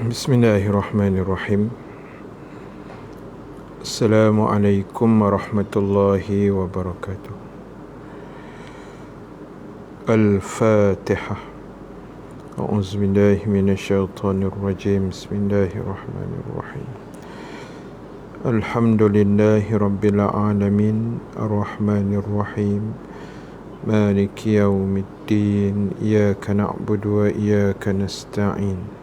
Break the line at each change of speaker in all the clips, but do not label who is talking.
Bismillahirrahmanirrahim. Assalamualaikum warahmatullahi wabarakatuh. Al-Fatihah. A'udzubillahi minasyaitonirrajim. Bismillahirrahmanirrahim. Alhamdulillahi rabbil alamin. Ar-Rahmanirrahim. Maliki yaumiddin. Iyyaka na'budu wa iyyaka nasta'in.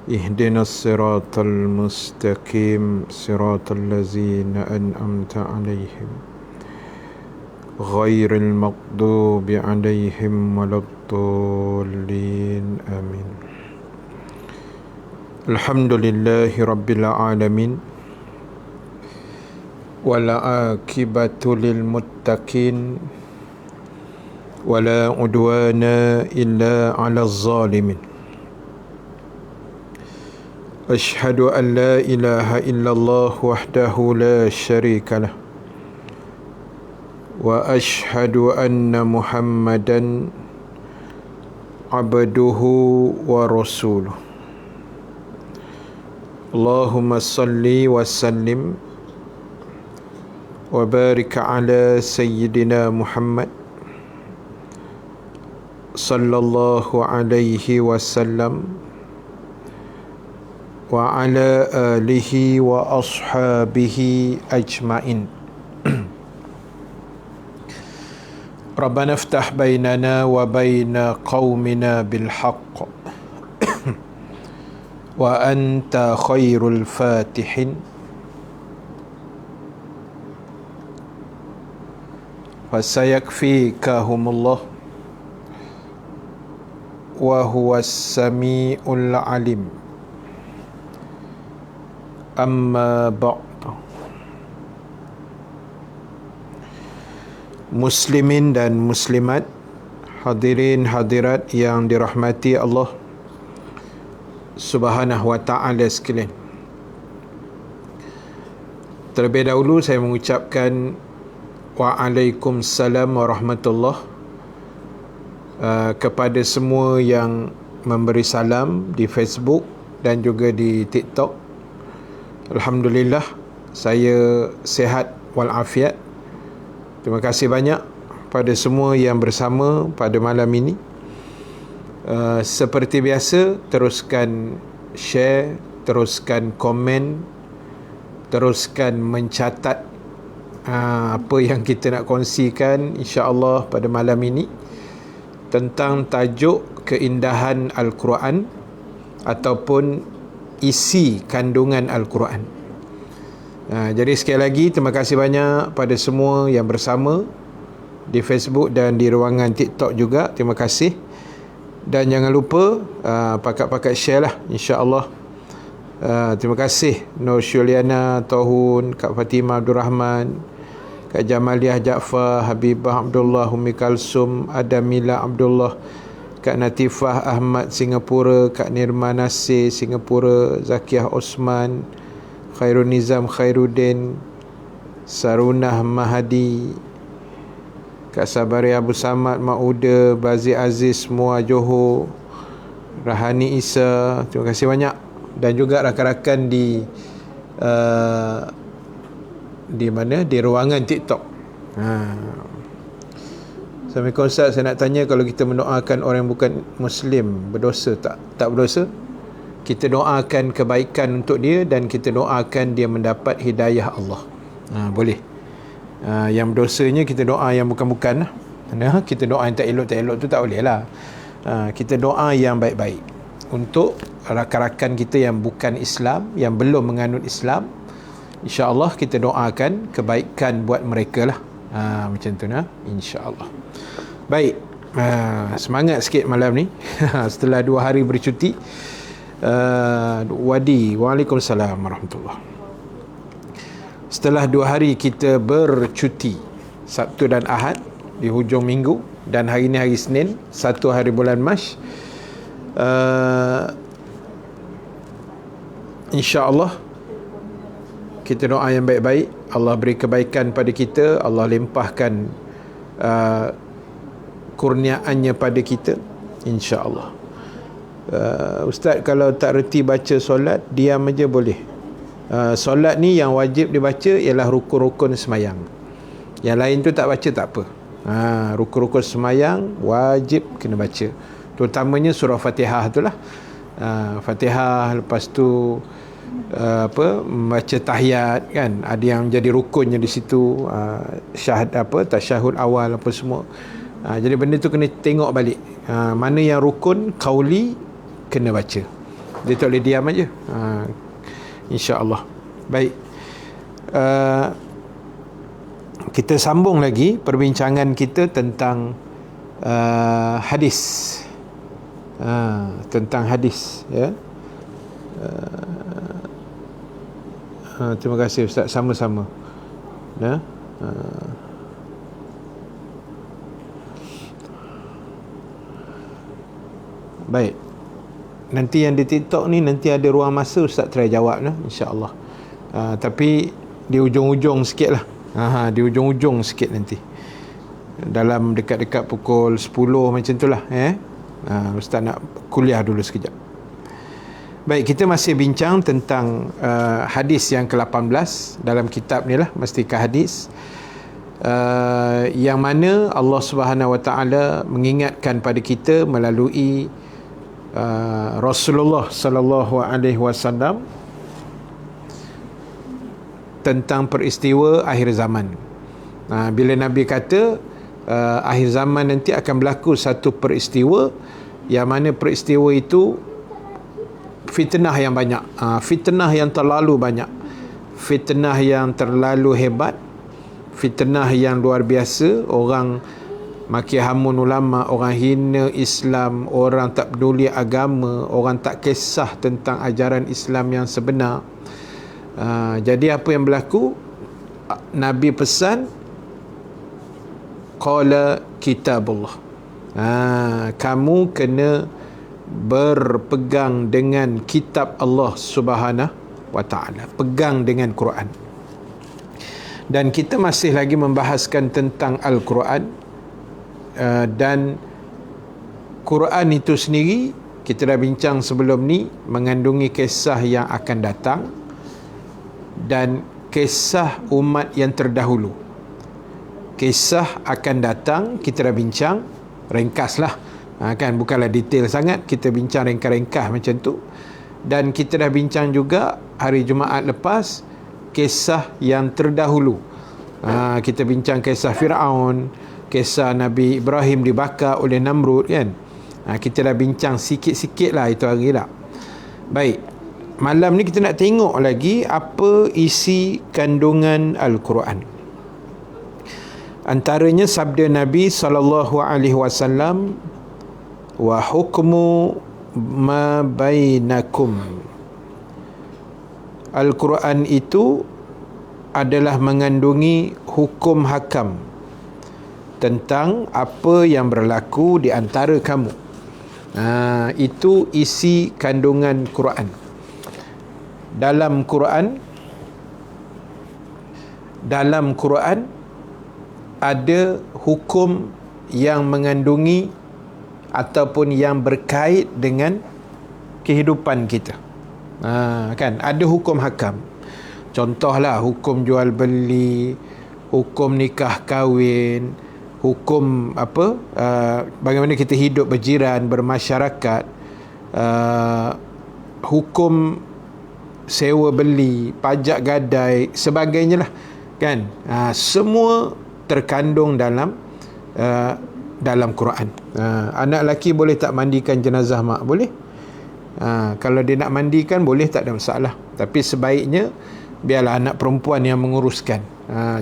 اهدنا الصراط المستقيم صراط الذين أنعمت عليهم غير المغضوب عليهم ولا الضالين آمين. الحمد لله رب العالمين والعاقبة للمتقين ولا عدوان إلا على الظالمين. أشهد أن لا إله إلا الله وحده لا شريك له وأشهد أن محمدا عبده ورسوله. اللهم صل وسلم وبارك على سيدنا محمد صلى الله عليه وسلم wa ala alihi wa ashabihi ajma'in. Rabbana iftah bainana wa baina qaumina bil haqq wa anta khairul fatihin. Fasayakfikahumullah wa huwas sami'ul alim. Amma ba'd. Muslimin dan muslimat, hadirin hadirat yang dirahmati Allah Subhanahu wa ta'ala sekalian. Terlebih dahulu saya mengucapkan Waalaikumsalam warahmatullahi kepada semua yang memberi salam di Facebook dan juga di TikTok. Alhamdulillah, saya sihat walafiat. Terima kasih banyak pada semua yang bersama pada malam ini. Seperti biasa, teruskan share, teruskan komen, teruskan mencatat apa yang kita nak kongsikan insya-Allah pada malam ini tentang tajuk keindahan Al-Quran ataupun isi kandungan Al-Quran. Jadi sekali lagi terima kasih banyak pada semua yang bersama di Facebook dan di ruangan TikTok juga. Terima kasih. Dan jangan lupa pakat-pakat share lah insya-Allah. Terima kasih Nur Syuliana Tohun, Kak Fatimah Abdul Rahman, Kak Jamaliah Jaafar, Habibah Abdullah, Umi Kalsum, Adamila Abdullah, Kak Natifah Ahmad Singapura, Kak Nirma Nasir Singapura, Zakiah Osman, Khairul Nizam Khairuddin, Sarunah Mahadi, Kak Sabari Abu Samad Mauda, Bazi Aziz Mua Johor, Rahani Isa. Terima kasih banyak. Dan juga rakan-rakan di mana? Di ruangan TikTok. Assalamualaikum Ustaz, saya nak tanya, kalau kita mendoakan orang yang bukan Muslim, berdosa tak? Tak berdosa. Kita doakan kebaikan untuk dia dan kita doakan dia mendapat hidayah Allah. Boleh. Yang berdosanya kita doa yang bukan-bukan lah. Kita doa yang tak elok tu tak boleh lah. Kita doa yang baik-baik untuk rakan-rakan kita yang bukan Islam, yang belum menganut Islam. InsyaAllah kita doakan kebaikan buat mereka lah. Macam tu nah, insya-Allah. Baik, semangat sikit malam ni setelah 2 hari bercuti. Waalaikumsalam warahmatullahi. Setelah 2 hari kita bercuti, Sabtu dan Ahad di hujung minggu, dan hari ni hari Senin, 1 hari bulan Mac, insya-Allah kita doa yang baik-baik, Allah beri kebaikan pada kita, Allah limpahkan kurniaannya pada kita, insya-Allah. Ustaz kalau tak reti baca solat, diam aja boleh. Solat ni yang wajib dibaca ialah rukun-rukun semayang. Yang lain tu tak baca tak apa. Rukun-rukun semayang wajib kena baca. Terutamanya surah Fatihah tu lah. Fatihah, lepas tu membaca tahiyat kan, ada yang jadi rukunnya di situ, tasyahud awal apa semua. Jadi benda tu kena tengok balik, mana yang rukun qauli kena baca. Dia tak boleh diam aja. InsyaAllah. Baik, kita sambung lagi perbincangan kita tentang hadis. Tentang hadis, ya. Terima kasih Ustaz, sama-sama. Ya. Baik. Nanti yang di TikTok ni nanti ada ruang masa Ustaz try jawab lah, insya-Allah. Tapi di ujung-ujung sikit lah. Di ujung-ujung sikit nanti. Dalam dekat-dekat pukul 10 macam tu lah. Ustaz nak kuliah dulu sekejap. Baik, kita masih bincang tentang hadis yang ke-18 dalam kitab ni lah, Mastikah Hadis. Yang mana Allah Subhanahu Wa Taala mengingatkan pada kita melalui Rasulullah sallallahu alaihi wasallam tentang peristiwa akhir zaman. Bila Nabi kata akhir zaman nanti akan berlaku satu peristiwa yang mana peristiwa itu fitnah yang banyak, fitnah yang terlalu banyak, fitnah yang terlalu hebat, fitnah yang luar biasa. Orang maki hamun ulama, orang hina Islam, orang tak peduli agama, orang tak kisah tentang ajaran Islam yang sebenar. Jadi apa yang berlaku? Nabi pesan, qala kitabullah, kamu kena berpegang dengan kitab Allah Subhanahu wa Ta'ala, pegang dengan Quran. Dan kita masih lagi membahaskan tentang Al-Quran. Dan Quran itu sendiri kita dah bincang sebelum ni, mengandungi kisah yang akan datang dan kisah umat yang terdahulu. Kisah akan datang kita dah bincang, ringkaslah, kan, bukanlah detail sangat, kita bincang ringkas-ringkas macam tu. Dan kita dah bincang juga hari Jumaat lepas kisah yang terdahulu. Kita bincang kisah Fir'aun, kisah Nabi Ibrahim dibakar oleh Namrud, kan. Kita dah bincang sikit-sikit lah itu hari lah. Baik, malam ni kita nak tengok lagi apa isi kandungan Al-Quran. Antaranya sabda Nabi SAW, wa hukmu ma bainakum. Al-Quran itu adalah mengandungi hukum hakam tentang apa yang berlaku di antara kamu. Itu isi kandungan Quran. Dalam Quran ada hukum yang mengandungi ataupun yang berkait dengan kehidupan kita. Kan, ada hukum hakam. Contohlah hukum jual beli, hukum nikah kahwin, hukum bagaimana kita hidup berjiran, bermasyarakat, hukum sewa beli, pajak gadai, sebagainya lah, kan. Semua terkandung dalam Quran. Anak lelaki boleh tak mandikan jenazah mak? Boleh. Kalau dia nak mandikan boleh, tak ada masalah. Tapi sebaiknya biarlah anak perempuan yang menguruskan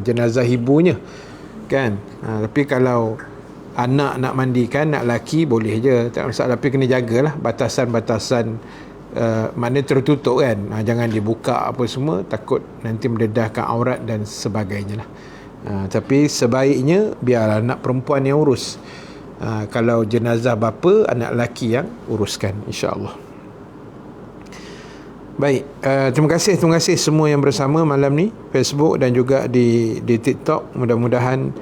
jenazah ibunya, kan. Tapi kalau anak nak mandikan, anak lelaki boleh je, tak ada masalah. Tapi kena jagalah batasan-batasan, mana tertutup, kan. Jangan dibuka apa semua, takut nanti mendedahkan aurat dan sebagainya lah. Tapi sebaiknya biarlah anak perempuan yang urus. Kalau jenazah bapa, anak lelaki yang uruskan, insya-Allah. Baik, terima kasih semua yang bersama malam ni, Facebook dan juga di TikTok. Mudah-mudahan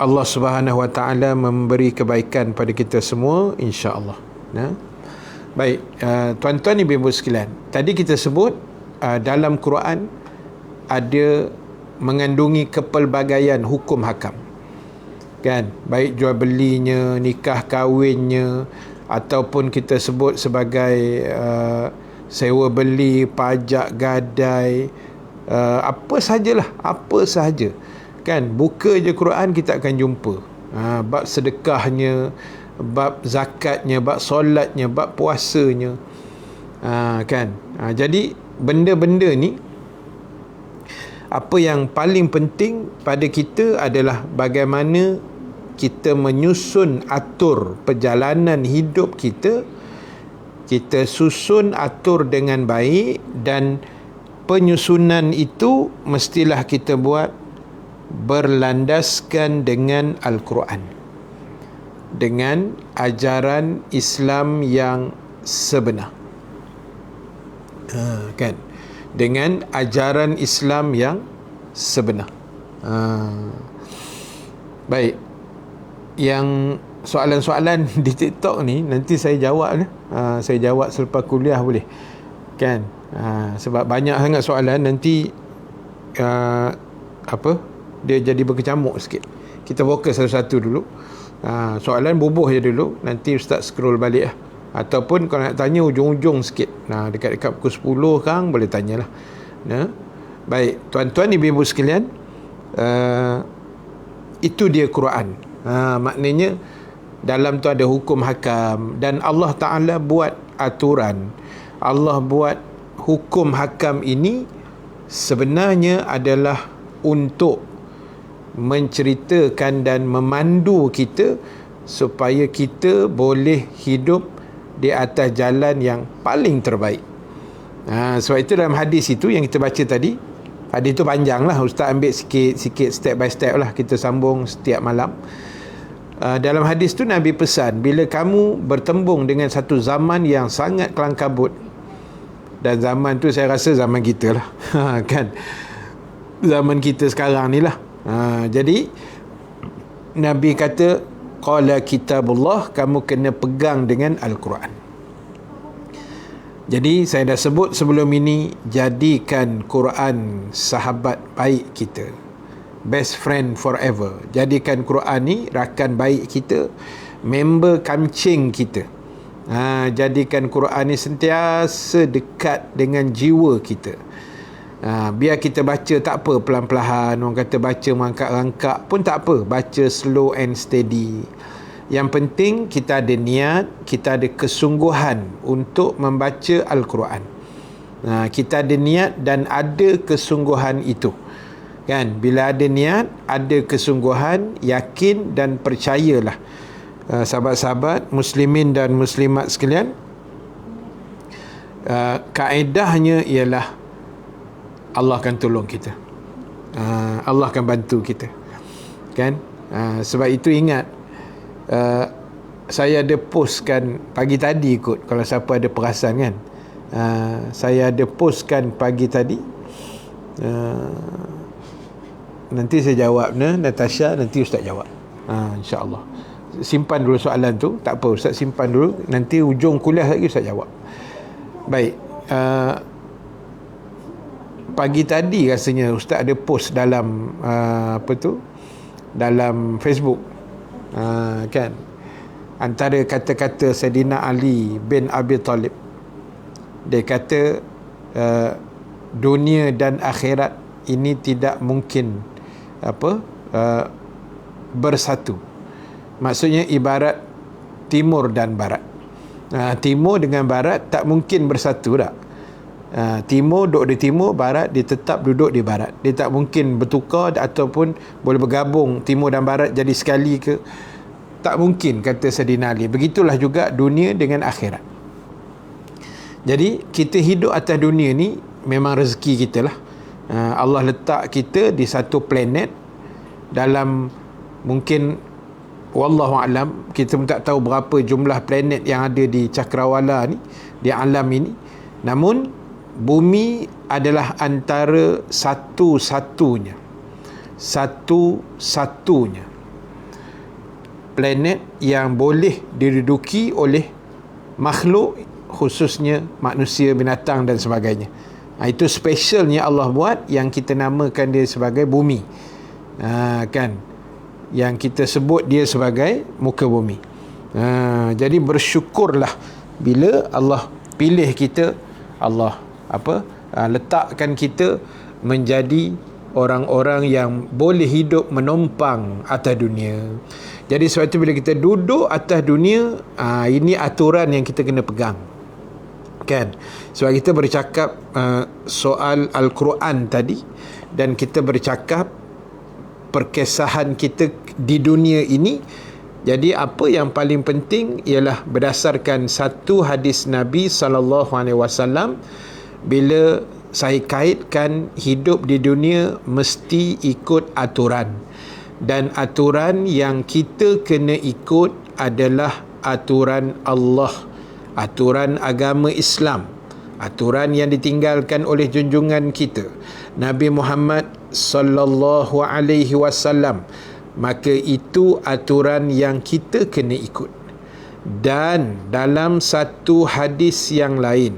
Allah Subhanahu Wa Taala memberi kebaikan pada kita semua, insya-Allah. Baik, tuan-tuan ibu-ibu sekalian, tadi kita sebut dalam Quran ada mengandungi kepelbagaian hukum hakam, kan, baik jual belinya, nikah kahwinnya, ataupun kita sebut sebagai sewa beli, pajak gadai, apa sahaja, kan, buka je Quran kita akan jumpa bab sedekahnya, bab zakatnya, bab solatnya, bab puasanya, kan. Jadi benda-benda ni, apa yang paling penting pada kita adalah bagaimana kita menyusun atur perjalanan hidup kita. Kita susun atur dengan baik, dan penyusunan itu mestilah kita buat berlandaskan dengan Al-Quran, dengan ajaran Islam yang sebenar, kan, dengan ajaran Islam yang sebenar. Baik, yang soalan-soalan di TikTok ni nanti saya jawab, saya jawab selepas kuliah boleh, kan? Sebab banyak sangat soalan, nanti dia jadi berkecamuk sikit. Kita fokus satu-satu dulu. Soalan bubuh je dulu, nanti Ustaz scroll balik lah. Ataupun kalau nak tanya ujung-ujung sikit, dekat-dekat pukul 10 sekarang boleh tanyalah. Baik, tuan-tuan ibu-ibu sekalian, itu dia Quran. Maknanya dalam tu ada hukum hakam, dan Allah Ta'ala buat aturan, Allah buat hukum hakam ini sebenarnya adalah untuk menceritakan dan memandu kita supaya kita boleh hidup di atas jalan yang paling terbaik. Sebab itu dalam hadis itu yang kita baca tadi, hadis itu panjang lah, Ustaz ambil sikit-sikit step by step lah, kita sambung setiap malam. Dalam hadis tu Nabi pesan, bila kamu bertembung dengan satu zaman yang sangat kelangkabut, dan zaman tu saya rasa zaman kita lah kan, zaman kita sekarang ni lah. Jadi Nabi kata, qala kitabullah, kamu kena pegang dengan Al-Quran. Jadi saya dah sebut sebelum ini, jadikan Quran sahabat baik kita, best friend forever. Jadikan Quran ni rakan baik kita, member kancing kita. Jadikan Quran ni sentiasa dekat dengan jiwa kita. Biar kita baca tak apa, pelan-pelan. Orang kata baca mangkak-rangkak pun tak apa, baca slow and steady. Yang penting kita ada niat, kita ada kesungguhan untuk membaca Al-Quran. Kita ada niat dan ada kesungguhan itu, kan? Bila ada niat, ada kesungguhan, yakin dan percayalah, sahabat-sahabat muslimin dan muslimat sekalian, kaedahnya ialah Allah akan tolong kita, Allah akan bantu kita, kan? Sebab itu ingat, saya ada postkan pagi tadi kot, kalau siapa ada perasan kan, saya ada postkan pagi tadi. Nanti saya jawab, Natasha, nanti Ustaz jawab, insya-Allah. Simpan dulu soalan tu, tak apa, Ustaz simpan dulu, nanti ujung kuliah lagi Ustaz jawab. Baik, pagi tadi rasanya Ustaz ada post dalam dalam Facebook, kan, antara kata-kata Saidina Ali bin Abi Talib. Dia kata, dunia dan akhirat ini tidak mungkin bersatu. Maksudnya ibarat timur dan barat. Timur dengan barat tak mungkin bersatu tak. Timur duduk di timur, barat dia tetap duduk di barat. Dia tak mungkin bertukar ataupun boleh bergabung timur dan barat jadi sekali ke. Tak mungkin, kata Saidina Ali. Begitulah juga dunia dengan akhirat. Jadi kita hidup atas dunia ni memang rezeki kita lah. Allah letak kita di satu planet dalam, mungkin wallahu alam, kita pun tak tahu berapa jumlah planet yang ada di cakrawala ni, di alam ini. Namun bumi adalah antara satu-satunya planet yang boleh diduduki oleh makhluk, khususnya manusia, binatang dan sebagainya. Itu specialnya Allah buat, yang kita namakan dia sebagai bumi. Kan, yang kita sebut dia sebagai muka bumi. Jadi bersyukurlah bila Allah pilih kita, Allah letakkan kita menjadi orang-orang yang boleh hidup menumpang atas dunia. Jadi sebab itu bila kita duduk atas dunia, ini aturan yang kita kena pegang, kan? Sebab kita bercakap soal Al-Quran tadi, dan kita bercakap perkesahan kita di dunia ini. Jadi apa yang paling penting ialah berdasarkan satu hadis Nabi SAW, bila saya kaitkan hidup di dunia mesti ikut aturan, dan aturan yang kita kena ikut adalah aturan Allah, aturan agama Islam, aturan yang ditinggalkan oleh junjungan kita Nabi Muhammad sallallahu alaihi wasallam. Maka itu aturan yang kita kena ikut. Dan dalam satu hadis yang lain,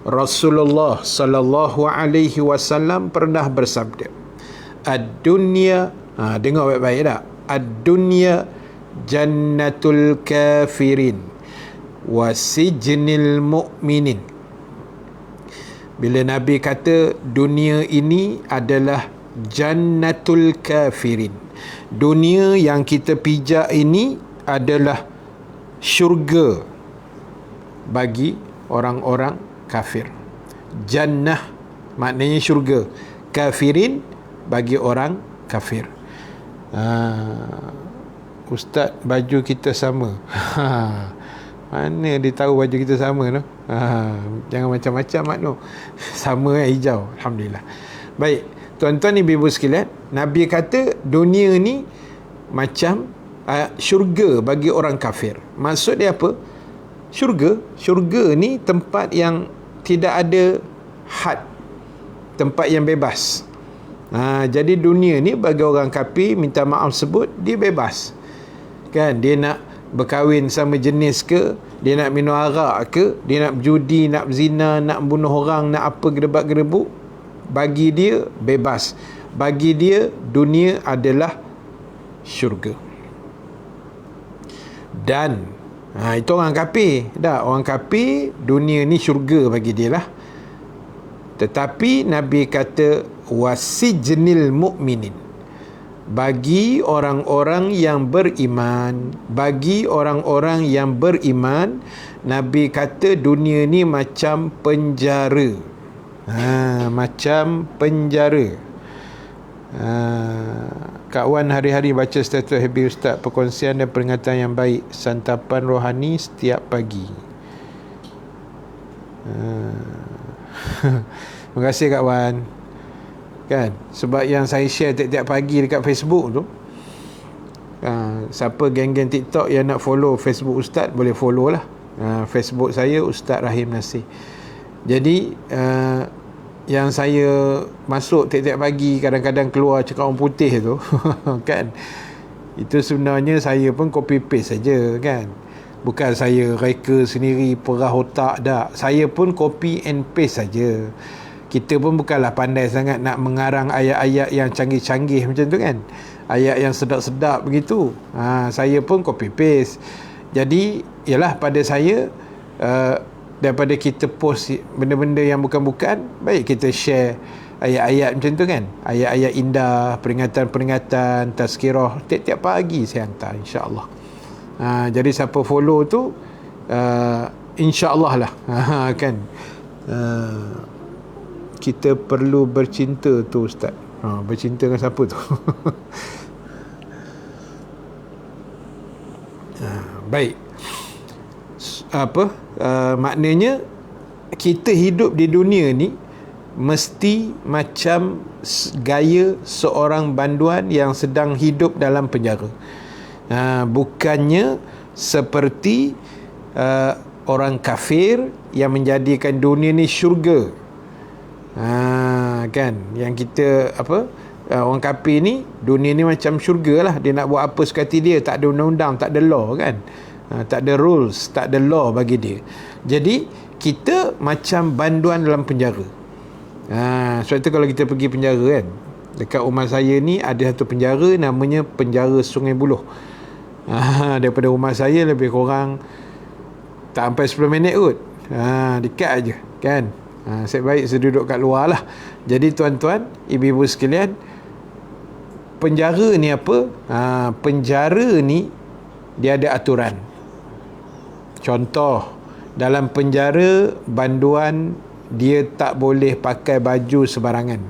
Rasulullah sallallahu alaihi wasallam pernah bersabda, ad-dunya, dengar baik-baik tak? Ad-dunya jannatul kafirin wa sijnil mu'minin. Bila Nabi kata dunia ini adalah jannatul kafirin, dunia yang kita pijak ini adalah syurga bagi orang-orang kafir. Jannah maknanya syurga, kafirin bagi orang kafir. Ustaz, baju kita sama. Mana dia tahu baju kita sama tu? Jangan macam-macam mak tu. Sama hijau. Alhamdulillah. Baik, tuan-tuan ibu-ibu sekalian, Nabi kata dunia ni macam syurga bagi orang kafir. Maksud dia apa? Syurga ni tempat yang tidak ada had, tempat yang bebas. Jadi dunia ni bagi orang kafir, minta maaf sebut, dia bebas, kan? Dia nak berkahwin sama jenis ke, dia nak minum arak ke, dia nak berjudi, nak berzina, nak bunuh orang, nak apa gedebak-gedebuk, bagi dia bebas. Bagi dia dunia adalah syurga. Dan itu orang kafir. Orang kafir, dunia ni syurga bagi dia lah. Tetapi Nabi kata wasijnil mu'minin, bagi orang-orang yang beriman, bagi orang-orang yang beriman, Nabi kata dunia ni macam penjara. Macam penjara. Kak Wan hari-hari baca status Habib Ustaz, perkongsian dan peringatan yang baik, santapan rohani setiap pagi. Terima kasih Kak Wan. Kan, sebab yang saya share tiap-tiap pagi dekat Facebook tu, siapa geng-geng TikTok yang nak follow Facebook Ustaz, boleh follow lah. Facebook saya Ustaz Rahim Nasir. Jadi yang saya masuk tiap-tiap pagi, kadang-kadang keluar cakap orang putih tu kan, itu sebenarnya saya pun copy paste saja, kan. Bukan saya reka sendiri, perah otak, tak. Saya pun copy and paste saja. Kita pun bukanlah pandai sangat nak mengarang ayat-ayat yang canggih-canggih macam tu, kan. Ayat yang sedap-sedap begitu. Saya pun copy paste. Jadi ialah pada saya, daripada kita post benda-benda yang bukan-bukan, baik kita share ayat-ayat macam tu, kan. Ayat-ayat indah, peringatan-peringatan, tazkirah, tiap-tiap pagi saya hantar, insya-Allah. Jadi siapa follow tu, insya-Allah lah, kan. Kita perlu bercinta tu Ustaz. Bercinta dengan siapa tu? Baik. Maknanya kita hidup di dunia ni mesti macam gaya seorang banduan yang sedang hidup dalam penjara. Bukannya seperti orang kafir yang menjadikan dunia ni syurga. Kan, yang kita orang kafir ni, dunia ni macam syurga lah. Dia nak buat apa suka hati dia, tak ada undang-undang, tak ada law kan. Tak ada rules, tak ada law bagi dia. Jadi kita macam banduan dalam penjara. Sebab tu kalau kita pergi penjara kan, dekat rumah saya ni ada satu penjara namanya penjara Sungai Buloh. Daripada rumah saya lebih kurang tak sampai 10 minit kot. Dekat aja kan. Saya baik saya duduk kat luar lah. Jadi tuan-tuan, ibu-ibu sekalian, penjara ni apa? Penjara ni dia ada aturan. Contoh, dalam penjara banduan dia tak boleh pakai baju sebarangan.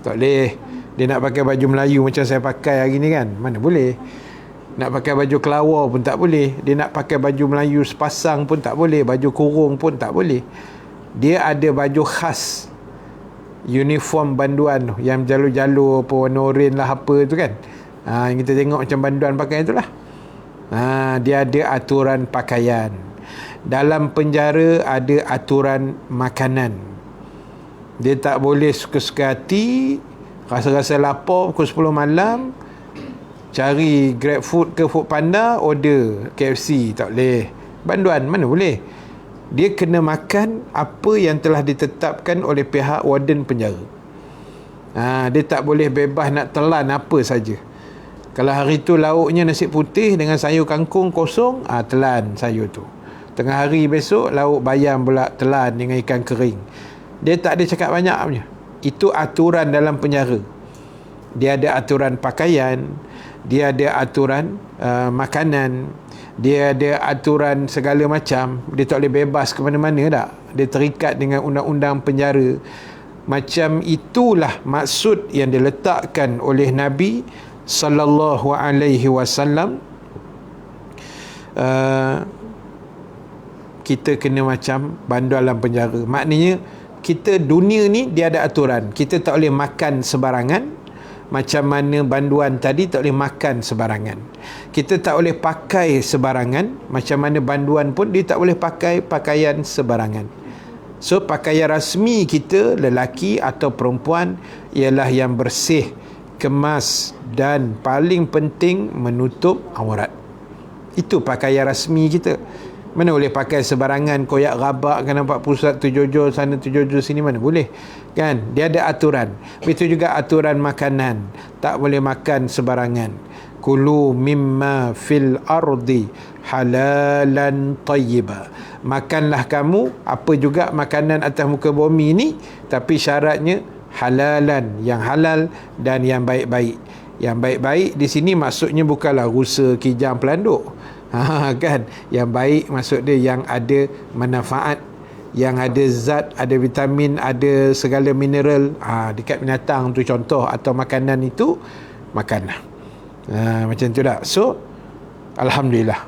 Tak boleh. Dia nak pakai baju Melayu macam saya pakai hari ni kan, mana boleh. Nak pakai baju Kelawar pun tak boleh. Dia nak pakai baju Melayu sepasang pun tak boleh. Baju kurung pun tak boleh. Dia ada baju khas, uniform banduan tu, yang jalur-jalur apa, warna oranye lah apa tu kan. Yang kita tengok macam banduan pakai itulah. Dia ada aturan pakaian. Dalam penjara ada aturan makanan. Dia tak boleh suka-suka hati, rasa-rasa lapar pukul 10 malam, cari Grab Food ke Food Panda, order KFC. Tak boleh. Banduan mana boleh. Dia kena makan apa yang telah ditetapkan oleh pihak warden penjara. Dia tak boleh bebas nak telan apa saja. Kalau hari tu lauknya nasi putih dengan sayur kangkung kosong, telan sayur tu. Tengah hari besok lauk bayam pula, telan dengan ikan kering. Dia tak ada cakap banyak punya. Itu aturan dalam penjara. Dia ada aturan pakaian, dia ada aturan makanan, dia ada aturan segala macam. Dia tak boleh bebas ke mana-mana tak. Dia terikat dengan undang-undang penjara. Macam itulah maksud yang diletakkan oleh Nabi sallallahu alaihi wasallam. Kita kena macam banduan dalam penjara. Maknanya kita, dunia ni dia ada aturan. Kita tak boleh makan sebarangan. Macam mana banduan tadi tak boleh makan sebarangan. Kita tak boleh pakai sebarangan. Macam mana banduan pun dia tak boleh pakai pakaian sebarangan. So pakaian rasmi kita, lelaki atau perempuan, ialah yang bersih, kemas dan paling penting menutup aurat. Itu pakaian rasmi kita. Mana boleh pakai sebarangan, koyak rabak kan, nampak pusat tu jojol sana tu jojol sini, mana boleh kan. Dia ada aturan. Begitu juga aturan makanan, tak boleh makan sebarangan. Kulu mimma fil ardi halalan tayyiba. Makanlah kamu apa juga makanan atas muka bumi ni, tapi syaratnya halalan, yang halal dan yang baik-baik. Yang baik-baik di sini maksudnya bukanlah rusa, kijang, pelanduk. Kan, yang baik maksud dia yang ada manfaat, yang ada zat, ada vitamin, ada segala mineral dekat binatang tu contoh, atau makanan itu makanlah. Macam tu dah. So alhamdulillah,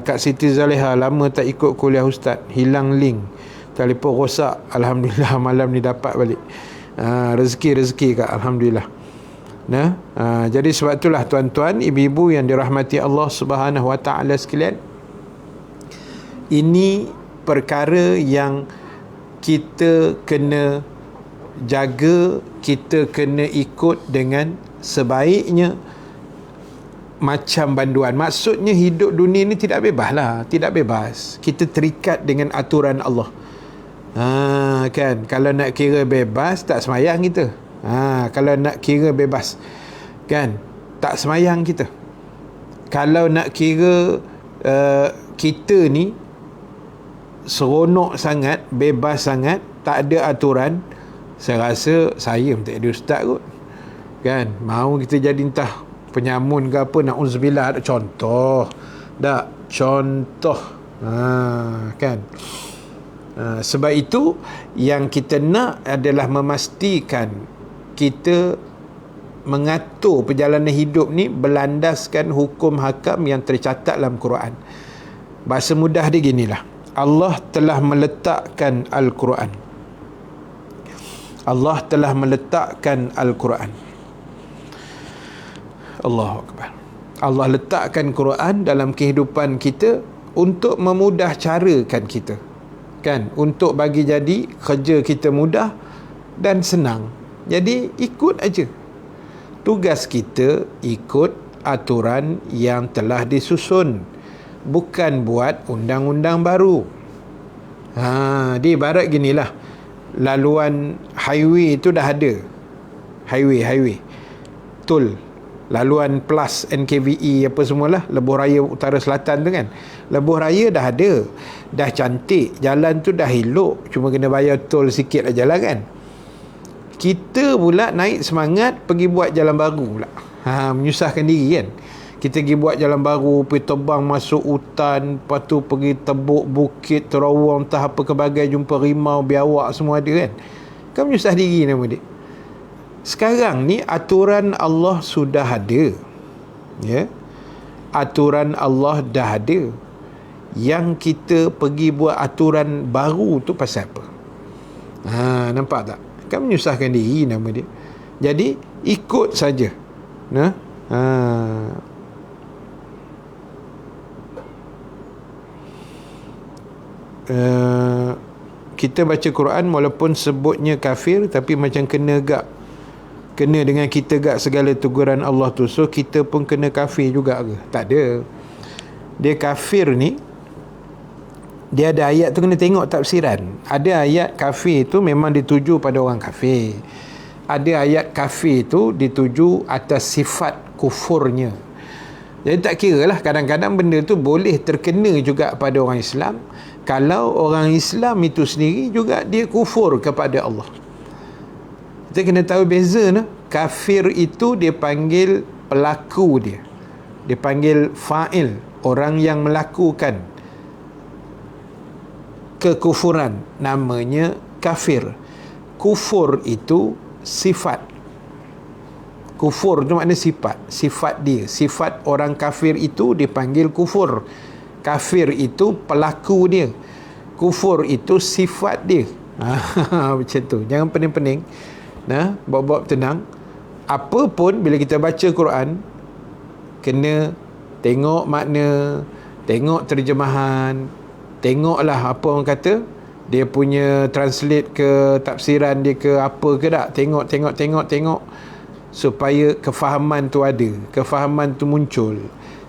Kak Siti Zaleha lama tak ikut kuliah ustaz, hilang link, telefon rosak, alhamdulillah malam ni dapat balik. Rezeki Kak, alhamdulillah. Jadi sebab itulah tuan-tuan, ibu-ibu yang dirahmati Allah Subhanahu wa taala sekalian, ini perkara yang kita kena jaga, kita kena ikut dengan sebaiknya macam banduan. Maksudnya hidup dunia ni tidak bebas lah, tidak bebas. Kita terikat dengan aturan Allah. Kan, kalau nak kira bebas tak semayang kita. Kalau nak kira bebas kan, tak semayang kita. Kalau nak kira kita ni seronok sangat, bebas sangat, tak ada aturan, saya rasa saya tak ada ustaz kot kan. Mau kita jadi entah penyamun ke apa, na'udzubillah, ada contoh tak, contoh kan. Sebab itu yang kita nak adalah memastikan kita mengatur perjalanan hidup ni berlandaskan hukum hakam yang tercatat dalam Quran. Bahasa mudah dia ginilah, Allah telah meletakkan Al-Quran. Allah telah meletakkan Al-Quran. Allahu Akbar. Allah letakkan Quran dalam kehidupan kita untuk memudah carakan kita kan, untuk bagi jadi kerja kita mudah dan senang. Jadi ikut aja. Tugas kita ikut aturan yang telah disusun, bukan buat undang-undang baru. Dia ibarat ginilah, laluan highway itu dah ada, highway tol, laluan plus NKVE apa semualah, lebuh raya utara selatan tu kan, lebuh raya dah ada, dah cantik, jalan tu dah elok, cuma kena bayar tol sikit aja lah kan. Kita pula naik semangat pergi buat jalan baru pula, menyusahkan diri kan. Kita pergi buat jalan baru, pergi tebang masuk hutan, lepas tu pergi tebuk bukit, terawang, entah apa kebagai, jumpa rimau, biawak, semua ada kan. Kan menyusah diri nama dia. Sekarang ni aturan Allah sudah ada, ya, aturan Allah dah ada. Yang kita pergi buat aturan baru tu pasal apa? Nampak tak? Kan menyusahkan diri nama dia. Jadi ikut saja. Kita baca Quran walaupun sebutnya kafir, tapi macam kena dengan kita gak segala teguran Allah tu. So kita pun kena kafir juga ke? Tak ada. Dia kafir ni, dia ada ayat tu kena tengok tafsiran. Ada ayat kafir tu memang dituju pada orang kafir. Ada ayat kafir tu dituju atas sifat kufurnya. Jadi tak kira lah, kadang-kadang benda tu boleh terkena juga pada orang Islam, kalau orang Islam itu sendiri juga dia kufur kepada Allah. Kita kena tahu beza nah. Kafir itu dia panggil pelaku dia. Dia panggil fa'il, orang yang melakukan kekufuran, namanya kafir. Kufur itu sifat. Kufur itu makna sifat dia. Sifat orang kafir itu dipanggil kufur. Kafir itu pelaku dia. Kufur itu sifat dia. Macam tu. Jangan pening-pening. Bawa-bawa tenang. Apa pun bila kita baca Quran, kena tengok makna, tengok terjemahan, tengoklah apa orang kata, dia punya translate ke, tafsiran dia ke apa ke tak. Tengok supaya kefahaman tu ada, kefahaman tu muncul,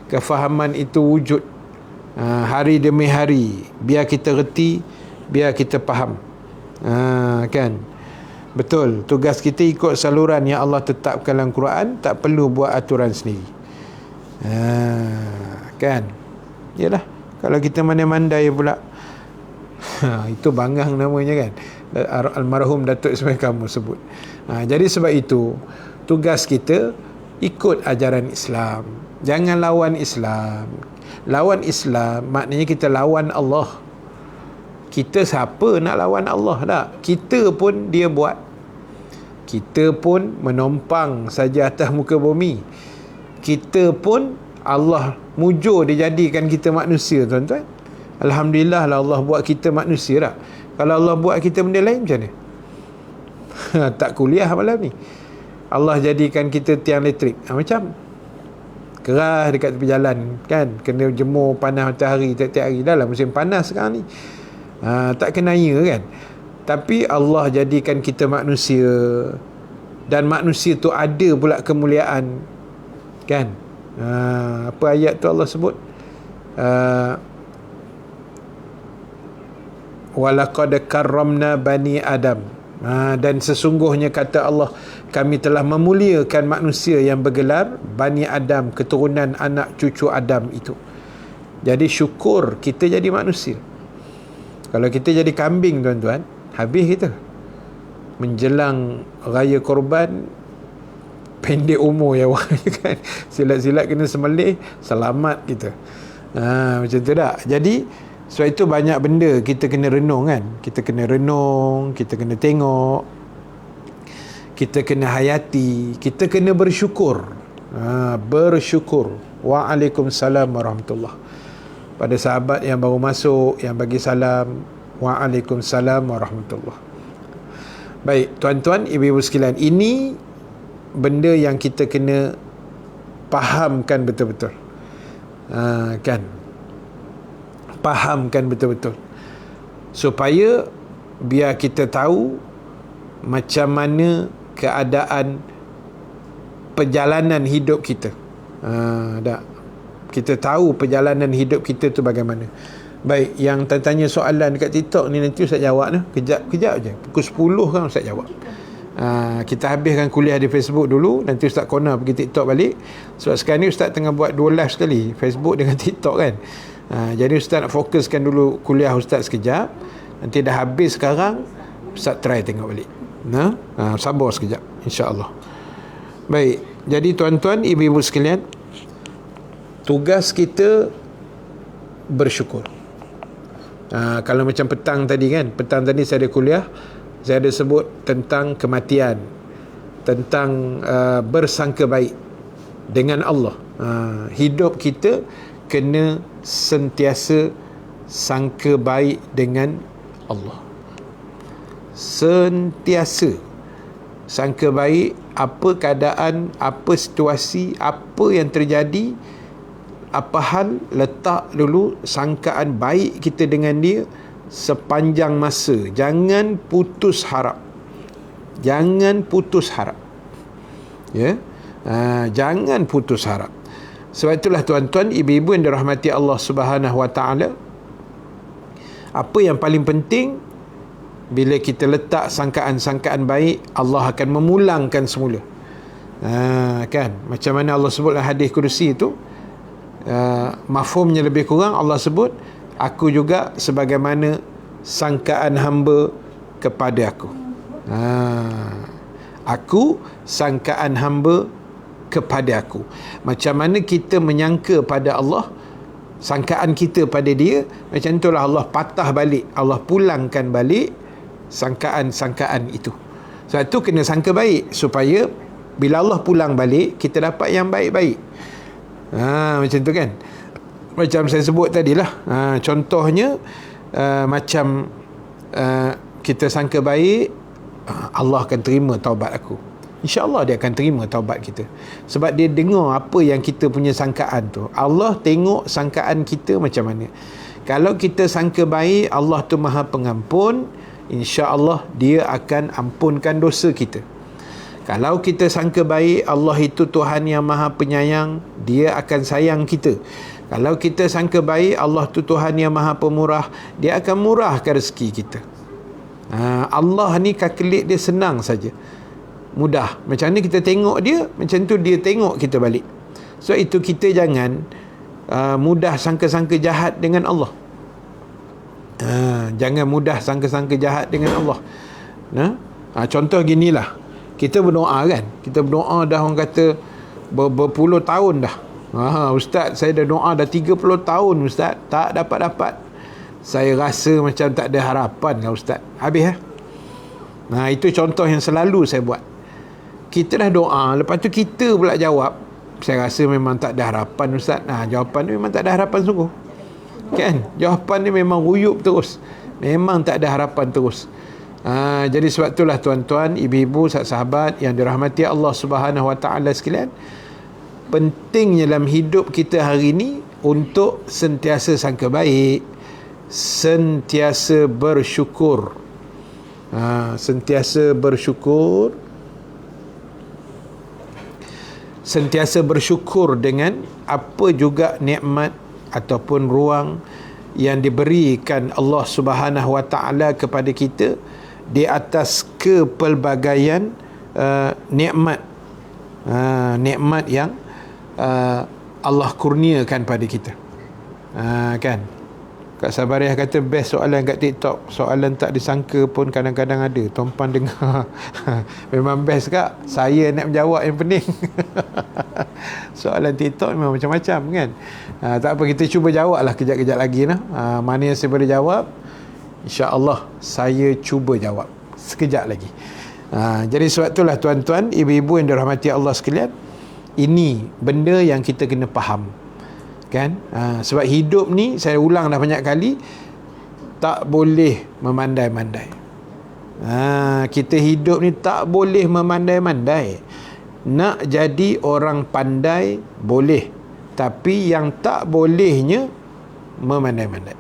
kefahaman itu wujud hari demi hari, biar kita reti, biar kita faham. Kan, betul, tugas kita ikut saluran yang Allah tetapkan dalam Quran, tak perlu buat aturan sendiri. Kan, yalah, kalau kita mandai-mandai pula, itu bangang namanya kan, almarhum Datuk Ismail kamu sebut. Jadi sebab itu tugas kita ikut ajaran Islam, jangan lawan Islam. Lawan Islam maknanya kita lawan Allah. Kita siapa nak lawan Allah tak? Kita pun dia buat, kita pun menumpang saja atas muka bumi, kita pun Allah mujur dia jadikan kita manusia, tuan-tuan. Alhamdulillah lah Allah buat kita manusia tak? Kalau Allah buat kita benda lain macam mana? Tak kuliah malam ni, Allah jadikan kita tiang elektrik, macam keras dekat tepi jalan kan, kena jemur panas matahari tiap-tiap hari. Dah lah musim panas sekarang ni, tak kenanya kan. Tapi Allah jadikan kita manusia, dan manusia tu ada pula kemuliaan kan. Apa ayat tu Allah sebut, walaqad karramna bani Adam, dan sesungguhnya kata Allah, kami telah memuliakan manusia yang bergelar Bani Adam, keturunan anak cucu Adam itu. Jadi syukur kita jadi manusia. Kalau kita jadi kambing, tuan-tuan, habis kita. Menjelang raya korban, pendek umur ya kan, silat-silat kena sembelih, selamat kita. Macam tu tak? Jadi sebab itu banyak benda kita kena renung kan. Kita kena renung, kita kena tengok, kita kena hayati, kita kena bersyukur. Bersyukur. Waalaikumsalam warahmatullahi. Pada sahabat yang baru masuk, yang bagi salam, waalaikumsalam warahmatullahi. Baik, tuan-tuan, ibu-ibu sekalian, ini benda yang kita kena fahamkan betul-betul. Kan? Fahamkan betul-betul, supaya biar kita tahu macam mana keadaan perjalanan hidup kita. Kita tahu perjalanan hidup kita tu bagaimana. Baik, yang tanya soalan dekat TikTok ni nanti Ustaz jawab dah. Kejap je. Pukul 10 kan Ustaz jawab. Kita habiskan kuliah di Facebook dulu, nanti Ustaz corner pergi TikTok balik. Sebab sekarang ni Ustaz tengah buat 2 live sekali, Facebook dengan TikTok kan. Jadi Ustaz nak fokuskan dulu kuliah Ustaz sekejap. Nanti dah habis sekarang, Ustaz try tengok balik. Sabar sekejap, insya-Allah. Baik, jadi tuan-tuan, ibu-ibu sekalian, tugas kita bersyukur. Kalau macam petang tadi saya ada kuliah, saya ada sebut tentang kematian, tentang bersangka baik dengan Allah. Hidup kita kena sentiasa sangka baik dengan Allah. Sentiasa sangka baik, apa keadaan, apa situasi, apa yang terjadi, apa hal, letak dulu sangkaan baik kita dengan dia sepanjang masa. Jangan putus harap. Jangan putus harap. Ya. Jangan putus harap. Sebab itulah tuan-tuan, ibu-ibu yang dirahmati Allah Subhanahu Wa Taala, apa yang paling penting, bila kita letak sangkaan-sangkaan baik, Allah akan memulangkan semula. Kan? Macam mana Allah sebut dalam hadis kursi itu, mafhumnya lebih kurang Allah sebut, aku juga sebagaimana sangkaan hamba kepada aku. Aku sangkaan hamba kepada aku. Macam mana kita menyangka pada Allah, sangkaan kita pada dia, macam itulah Allah patah balik, Allah pulangkan balik sangkaan-sangkaan itu. Sebab itu kena sangka baik, supaya bila Allah pulang balik, kita dapat yang baik-baik. Macam tu kan. Macam saya sebut tadilah, contohnya macam kita sangka baik, Allah akan terima taubat aku. InsyaAllah dia akan terima taubat kita. Sebab dia dengar apa yang kita punya sangkaan tu. Allah tengok sangkaan kita macam mana. Kalau kita sangka baik, Allah tu Maha Pengampun, insya-Allah dia akan ampunkan dosa kita. Kalau kita sangka baik, Allah itu Tuhan yang Maha Penyayang, dia akan sayang kita. Kalau kita sangka baik, Allah tu Tuhan yang Maha Pemurah, dia akan murahkan rezeki kita. Allah ni kakelik dia senang saja, mudah. Macam mana kita tengok dia, macam tu dia tengok kita balik. So itu kita jangan mudah sangka-sangka jahat dengan Allah. Jangan mudah sangka-sangka jahat dengan Allah. Contoh ginilah, kita berdoa kan, kita berdoa dah orang kata berpuluh tahun dah. Ustaz, saya dah doa dah 30 tahun Ustaz, tak dapat-dapat. Saya rasa macam tak ada harapan lah Ustaz. Habis itu contoh yang selalu saya buat. Kita dah doa, lepas tu kita pula jawab, saya rasa memang tak ada harapan Ustaz. Jawapan ni memang tak ada harapan sungguh. Kan? Jawapan ni memang ruyup terus. Memang tak ada harapan terus. Jadi sebab itulah tuan-tuan, ibu-ibu, sahabat yang dirahmati Allah Subhanahu Wa Taala sekalian, pentingnya dalam hidup kita hari ini untuk sentiasa sangka baik, sentiasa bersyukur. Sentiasa bersyukur. Sentiasa bersyukur dengan apa juga nikmat ataupun ruang yang diberikan Allah Subhanahu Wa Taala kepada kita di atas kepelbagaian nikmat. Nikmat yang Allah kurniakan pada kita. Kan? Kak Sabariah kata best soalan kat TikTok, soalan tak disangka pun kadang-kadang ada. Tuan-puan dengar. Memang best Kak. Saya nak menjawab yang pening. Soalan TikTok memang macam-macam kan. Tak apa, kita cuba jawab lah kejap-kejap lagi nah. Mana yang saya boleh jawab, insya-Allah saya cuba jawab sekejap lagi. Jadi sebab itulah tuan-tuan, ibu-ibu yang dirahmati Allah sekalian, ini benda yang kita kena faham. Kan? Sebab hidup ni, saya ulang dah banyak kali, tak boleh memandai-mandai. Kita hidup ni tak boleh memandai-mandai. Nak jadi orang pandai boleh, tapi yang tak bolehnya memandai-mandai.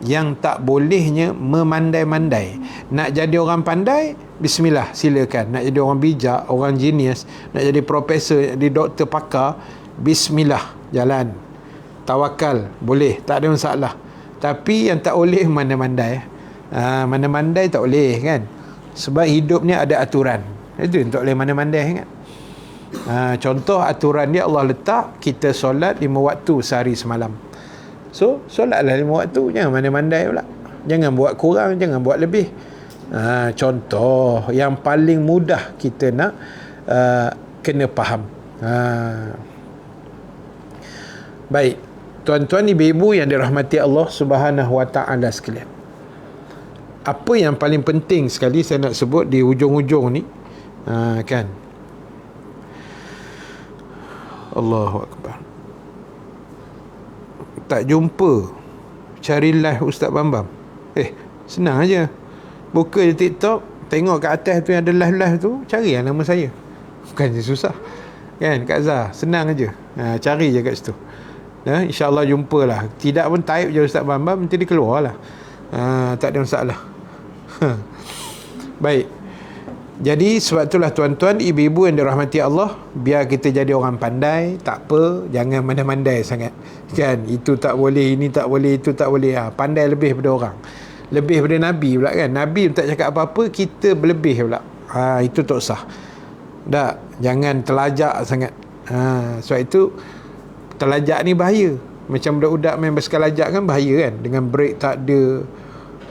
Yang tak bolehnya memandai-mandai. Nak jadi orang pandai, bismillah, silakan. Nak jadi orang bijak, orang genius, nak jadi profesor, nak jadi doktor, pakar, bismillah, jalan. Tawakal, boleh, tak ada masalah. Tapi yang tak boleh mandai-mandai. Mandai-mandai tak boleh kan. Sebab hidup ni ada aturan. Itu yang tak boleh mandai-mandai kan. Contoh aturan dia Allah letak kita solat 5 waktu sehari semalam. So solatlah 5 waktu, jangan mandai-mandai pula. Jangan buat kurang, jangan buat lebih. Contoh yang paling mudah kita nak kena faham. Baik, tuan-tuan, ibu-ibu yang dirahmati Allah Subhanahu wa taala sekalian. Apa yang paling penting sekali saya nak sebut di hujung-hujung ni, kan? Allahu akbar. Tak jumpa, cari live Ustaz Bambam. Senang aja. Buka je TikTok, tengok kat atas tu yang ada live-live tu, cari nama saya. Bukan susah. Kan Kak Zah, senang aja. Cari je kat situ. InsyaAllah jumpalah. Tidak pun type je Ustaz Bambam, nanti dia keluar lah. Tak ada masalah. Baik. Jadi sebab itulah tuan-tuan, ibu-ibu yang dirahmati Allah, biar kita jadi orang pandai, tak apa, jangan mandai-mandai sangat. Kan, itu tak boleh, ini tak boleh, itu tak boleh. Pandai lebih daripada orang. Lebih daripada Nabi pula kan. Nabi tak cakap apa-apa, kita berlebih pula. Itu tak sah. Tak, jangan terlajak sangat. Sebab itu terlajak ni bahaya. Macam budak-budak main basikal lajak kan bahaya kan. Dengan brek tak ada,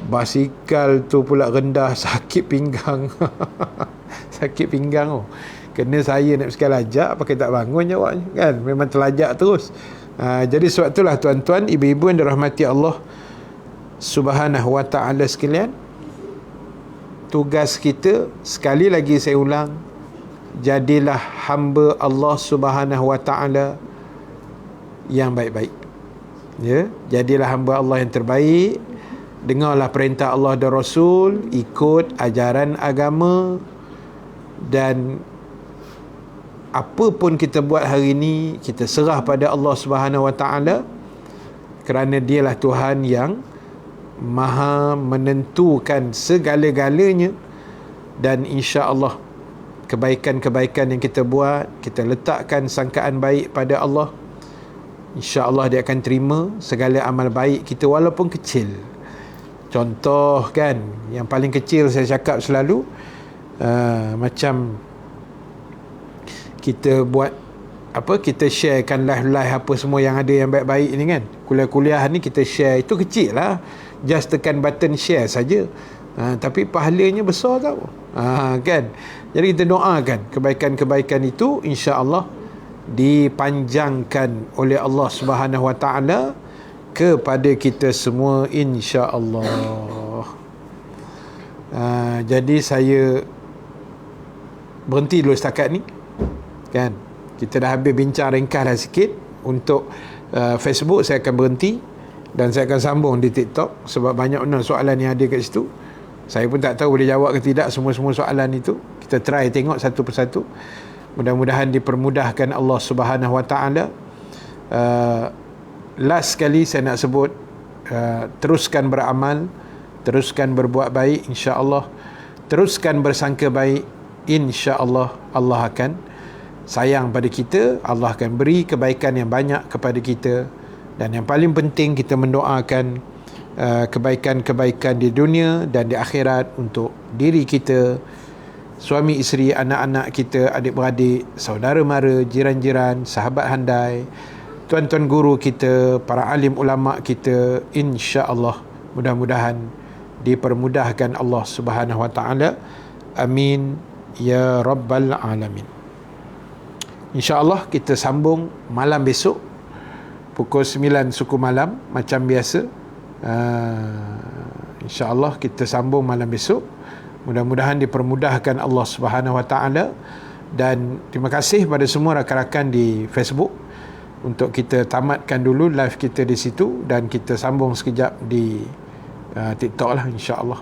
basikal tu pula rendah, sakit pinggang. Sakit pinggang. Kena saya nak basikal lajak, pakai tak bangun jawabnya kan. Memang terlajak terus. Jadi sebab itulah tuan-tuan, ibu-ibu yang dirahmati Allah Subhanahu wa ta'ala sekalian, tugas kita, sekali lagi saya ulang, jadilah hamba Allah Subhanahu wa ta'ala yang baik-baik. Ya, jadilah hamba Allah yang terbaik. Dengarlah perintah Allah dan Rasul, ikut ajaran agama, dan apa pun kita buat hari ini, kita serah pada Allah Subhanahu wa ta'ala, kerana dialah Tuhan yang Maha menentukan segala-galanya. Dan insya-Allah kebaikan-kebaikan yang kita buat, kita letakkan sangkaan baik pada Allah, insya-Allah dia akan terima segala amal baik kita walaupun kecil. Contoh kan, yang paling kecil saya cakap selalu, macam kita buat apa, kita sharekan live-live apa semua yang ada yang baik-baik ni kan. Kuliah-kuliah ni kita share, itu kecil lah, just tekan button share saja. Tapi pahalanya besar tau. Kan. Jadi kita doakan kebaikan-kebaikan itu insya-Allah dipanjangkan oleh Allah Subhanahu wa taala kepada kita semua insya-Allah. Jadi saya berhenti dulu setakat ni. Kan. Kita dah habis bincang ringkas dah sikit. Untuk Facebook saya akan berhenti, dan saya akan sambung di TikTok sebab banyak benar soalan yang ada kat situ. Saya pun tak tahu boleh jawab ke tidak semua-semua soalan itu. Kita try tengok satu persatu. Mudah-mudahan dipermudahkan Allah Subhanahu wa taala. Last sekali saya nak sebut, teruskan beramal, teruskan berbuat baik insya-Allah, teruskan bersangka baik, insya-Allah Allah akan sayang pada kita, Allah akan beri kebaikan yang banyak kepada kita. Dan yang paling penting, kita mendoakan kebaikan-kebaikan di dunia dan di akhirat untuk diri kita, suami isteri, anak-anak kita, adik-beradik, saudara mara, jiran-jiran, sahabat handai, tuan-tuan guru kita, para alim ulama kita, insya-Allah mudah-mudahan dipermudahkan Allah Subhanahu wa taala. Amin ya rabbal alamin. InsyaAllah kita sambung malam besok pukul 9 suku malam macam biasa. InsyaAllah kita sambung malam besok. Mudah-mudahan dipermudahkan Allah Subhanahu wa taala. Dan terima kasih pada semua rakan-rakan di Facebook. Untuk kita tamatkan dulu live kita di situ, dan kita sambung sekejap di TikTok lah insyaAllah.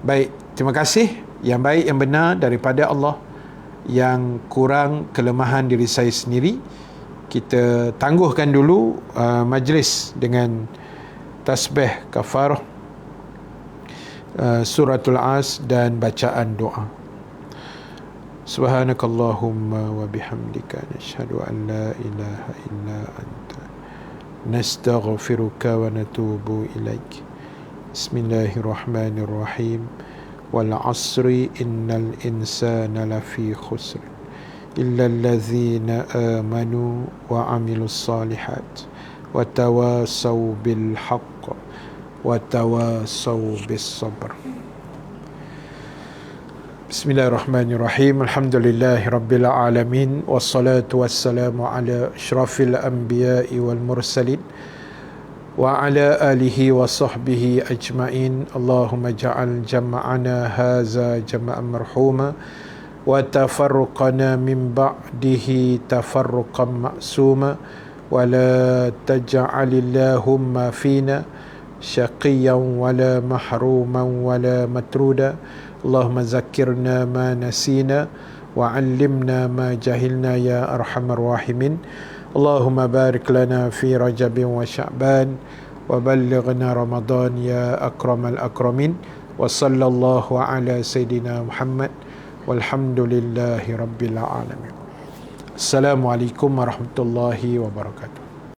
Baik, terima kasih. Yang baik, yang benar daripada Allah, yang kurang kelemahan diri saya sendiri. Kita tangguhkan dulu majlis dengan tasbih kafarah. suratul As dan bacaan doa. Subhanakallahumma wa bihamdika nashhadu an la ilaha illa anta nastaghfiruka wa natubu ilaik. Bismillahirrahmanirrahim. Wal 'asri innal insana lafi khusr illa allazina amanu wa 'amilus salihat wa tawasaw bil haqq wa tawasaw bis sabr. Bismillahirrahmanirrahim. Alhamdulillahi rabbil alamin, wassalatu wassalamu ala asyrafil anbiya'i wal mursalin wa ala alihi wa sahbihi ajma'in. Allahumma ja'al jama'ana haza jama'an marhuma wa tafarruqana min ba'dihi tafarruqan ma'suma wa la taj'alillahumma fina syaqiyan wa la mahruman wa la matruda. Allahumma zakirna ma nasina wa 'allimna ma jahilna ya arhamar rahimin. Allahumma barik lana fi Rajab wa Sya'ban wa ballighna Ramadan ya akramal akramin. Wa sallallahu ala sayidina Muhammad walhamdulillahi rabbil alamin. Assalamualaikum warahmatullahi wabarakatuh.